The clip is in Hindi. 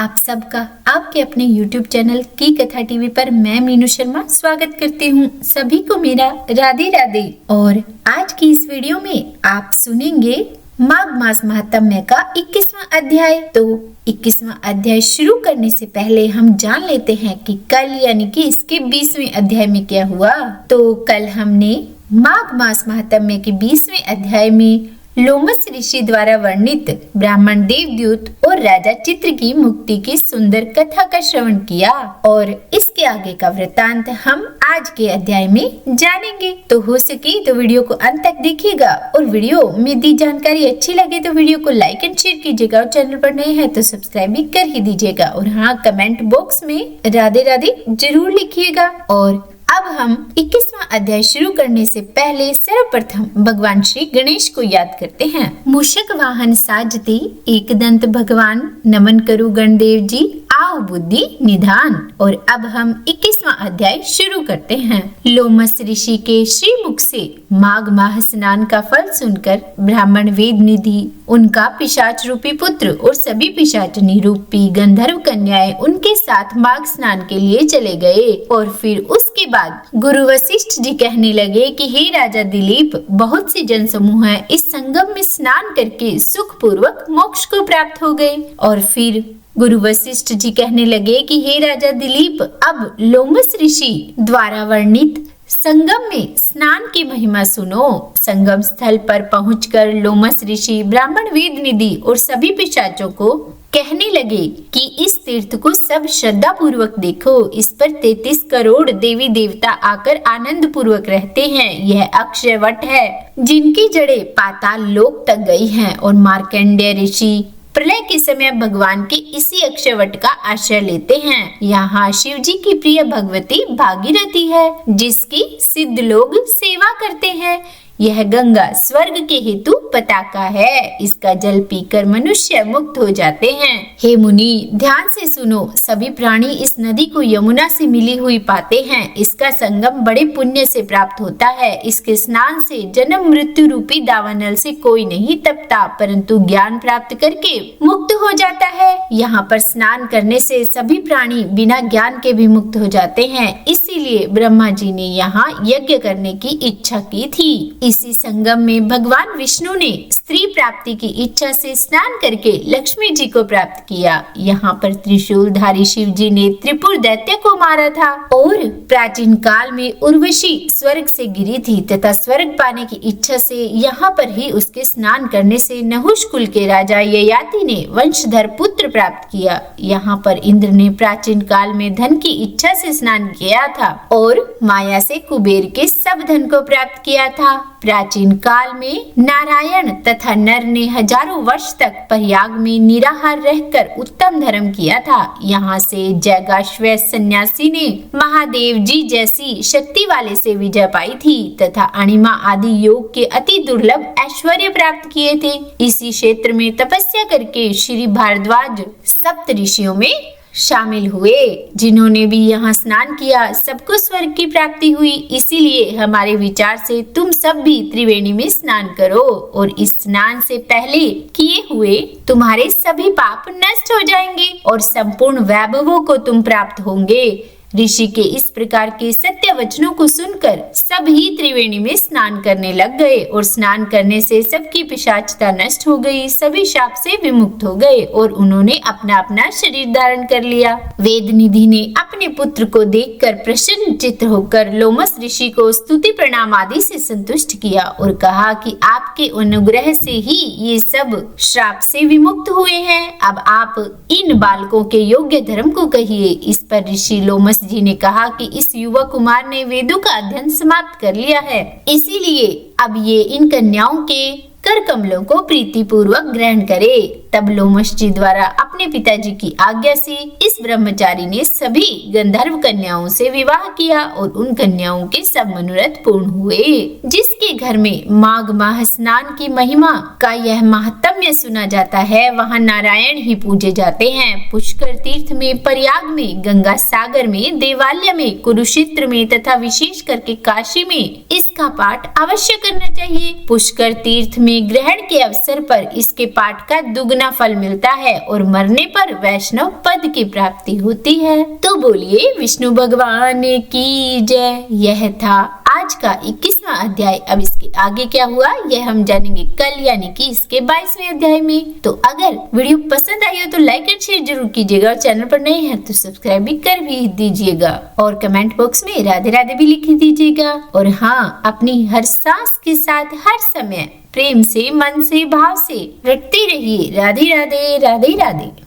आप सबका आपके अपने YouTube चैनल की कथा टीवी पर मैं मीनू शर्मा स्वागत करती हूँ। सभी को मेरा राधे राधे। और आज की इस वीडियो में आप सुनेंगे माघ मास महात्म्य का 21वां अध्याय। तो 21वां अध्याय शुरू करने से पहले हम जान लेते हैं कि कल यानी कि इसके 20वें अध्याय में क्या हुआ। तो कल हमने माघ मास महात्म्य के 20वें अध्याय में लोमस ऋषि द्वारा वर्णित ब्राह्मण देवदूत और राजा चित्र की मुक्ति की सुंदर कथा का श्रवण किया और इसके आगे का वृतांत हम आज के अध्याय में जानेंगे। तो हो सके तो वीडियो को अंत तक देखिएगा और वीडियो में दी जानकारी अच्छी लगे तो वीडियो को लाइक एंड शेयर कीजिएगा और चैनल पर नए हैं तो सब्सक्राइब भी कर ही दीजिएगा। और हाँ, कमेंट बॉक्स में राधे राधे जरूर लिखिएगा। और अब हम 21वां अध्याय शुरू करने से पहले सर्वप्रथम भगवान श्री गणेश को याद करते हैं। मूषक वाहन साजते एक दंत भगवान, नमन करो गणदेव जी, आओ बुद्धि निधान। और अब हम 21वां अध्याय शुरू करते हैं। लोमस ऋषि के श्रीमुख से माघ माह स्नान का फल सुनकर ब्राह्मण वेद निधि, उनका पिशाच रूपी पुत्र और सभी पिशाचनी रूपी गंधर्व कन्याएं उनके साथ माघ स्नान के लिए चले गए। और फिर उसके बाद गुरु वशिष्ठ जी कहने लगे कि हे राजा दिलीप, बहुत से जन समूह है इस संगम में स्नान करके सुख पूर्वक मोक्ष को प्राप्त हो गए। और फिर गुरु वशिष्ठ जी कहने लगे कि हे राजा दिलीप, अब लोमस ऋषि द्वारा वर्णित संगम में स्नान की महिमा सुनो। संगम स्थल पर पहुंचकर लोमस ऋषि ब्राह्मण वेद निधि और सभी पिशाचों को कहने लगे कि इस तीर्थ को सब श्रद्धा पूर्वक देखो। इस पर 33 करोड़ देवी देवता आकर आनंद पूर्वक रहते हैं। यह अक्षय वट है जिनकी जड़ें पाताल लोक तक गई हैं। और मार्कंडेय ऋषि प्रलय के समय भगवान के इसी अक्षयवट का आश्रय लेते हैं। यहाँ शिव जी की प्रिय भगवती भागीरथी है जिसकी सिद्ध लोग सेवा करते हैं। यह गंगा स्वर्ग के हेतु पताका है, इसका जल पीकर मनुष्य मुक्त हो जाते हैं। हे मुनि, ध्यान से सुनो, सभी प्राणी इस नदी को यमुना से मिली हुई पाते हैं। इसका संगम बड़े पुण्य से प्राप्त होता है। इसके स्नान से जन्म मृत्यु रूपी दावानल से कोई नहीं तपता, परंतु ज्ञान प्राप्त करके मुक्त हो जाता है। यहाँ पर स्नान करने से सभी प्राणी बिना ज्ञान के भी मुक्त हो जाते हैं। इसीलिए ब्रह्मा जी ने यहाँ यज्ञ करने की इच्छा की थी। इसी संगम में भगवान विष्णु ने स्त्री प्राप्ति की इच्छा से स्नान करके लक्ष्मी जी को प्राप्त किया। यहाँ पर त्रिशूलधारी शिव जी ने त्रिपुर दैत्य को मारा था। और प्राचीन काल में उर्वशी स्वर्ग से गिरी थी तथा स्वर्ग पाने की इच्छा से यहाँ पर ही उसके स्नान करने से नहुष कुल के राजा ययाति ने वंशधर पुत्र प्राप्त किया। यहाँ पर इंद्र ने प्राचीन काल में धन की इच्छा से स्नान किया था और माया से कुबेर के सब धन को प्राप्त किया था। प्राचीन काल में नारायण तथा नर ने हजारों वर्ष तक प्रयाग में निराहार रहकर उत्तम धर्म किया था। यहाँ से जैगाश्वय सन्यासी ने महादेव जी जैसी शक्ति वाले से विजय पाई थी तथा अणिमा आदि योग के अति दुर्लभ ऐश्वर्य प्राप्त किए थे। इसी क्षेत्र में तपस्या करके श्री भारद्वाज सप्त ऋषियों में शामिल हुए। जिन्होंने भी यहाँ स्नान किया सबको स्वर्ग की प्राप्ति हुई। इसीलिए हमारे विचार से तुम सब भी त्रिवेणी में स्नान करो और इस स्नान से पहले किए हुए तुम्हारे सभी पाप नष्ट हो जाएंगे और संपूर्ण वैभवों को तुम प्राप्त होंगे। ऋषि के इस प्रकार के सत्य वचनों को सुनकर सभी त्रिवेणी में स्नान करने लग गए और स्नान करने से सबकी पिशाचता नष्ट हो गई, सभी शाप से विमुक्त हो गए और उन्होंने अपना अपना शरीर धारण कर लिया। वेद निधि ने अपने पुत्र को देखकर प्रसन्न चित्त होकर लोमस ऋषि को स्तुति प्रणाम आदि से संतुष्ट किया और कहा कि आपके अनुग्रह से ही ये सब श्राप से विमुक्त हुए हैं। अब आप इन बालकों के योग्य धर्म को कहिए। इस पर ऋषि लोमस जी ने कहा कि इस युवा कुमार ने वेदों का अध्ययन समाप्त कर लिया है, इसीलिए अब ये इन कन्याओं के कर कमलों को प्रीति पूर्वक ग्रहण करे। तब लोमस जी द्वारा अपने पिताजी की आज्ञा से इस ब्रह्मचारी ने सभी गंधर्व कन्याओं से विवाह किया और उन कन्याओं के सब मनोरथ पूर्ण हुए। जिसके घर में माघ माह स्नान की महिमा का यह महात्म्य सुना जाता है, वहाँ नारायण ही पूजे जाते हैं। पुष्कर तीर्थ में, प्रयाग में, गंगा सागर में, देवालय में, कुरुक्षेत्र में तथा विशेष करके काशी में इसका पाठ अवश्य करना चाहिए। पुष्कर तीर्थ में ग्रहण के अवसर पर इसके पाठ का दुगना इतना फल मिलता है और मरने पर वैष्णव पद की प्राप्ति होती है। तो बोलिए विष्णु भगवान की जय। यह था आज का 21वां अध्याय। अब इसके आगे क्या हुआ यह हम जानेंगे कल, यानी कि इसके 22वें अध्याय में। तो अगर वीडियो पसंद आई हो तो लाइक और शेयर जरूर कीजिएगा, और चैनल पर नए हैं तो सब्सक्राइब भी कर भी दीजिएगा, और कमेंट बॉक्स में राधे राधे भी लिख दीजिएगा। और हाँ, अपनी हर सांस के साथ हर समय प्रेम से, मन से, भाव से रटते रहिए राधे राधे राधे राधे।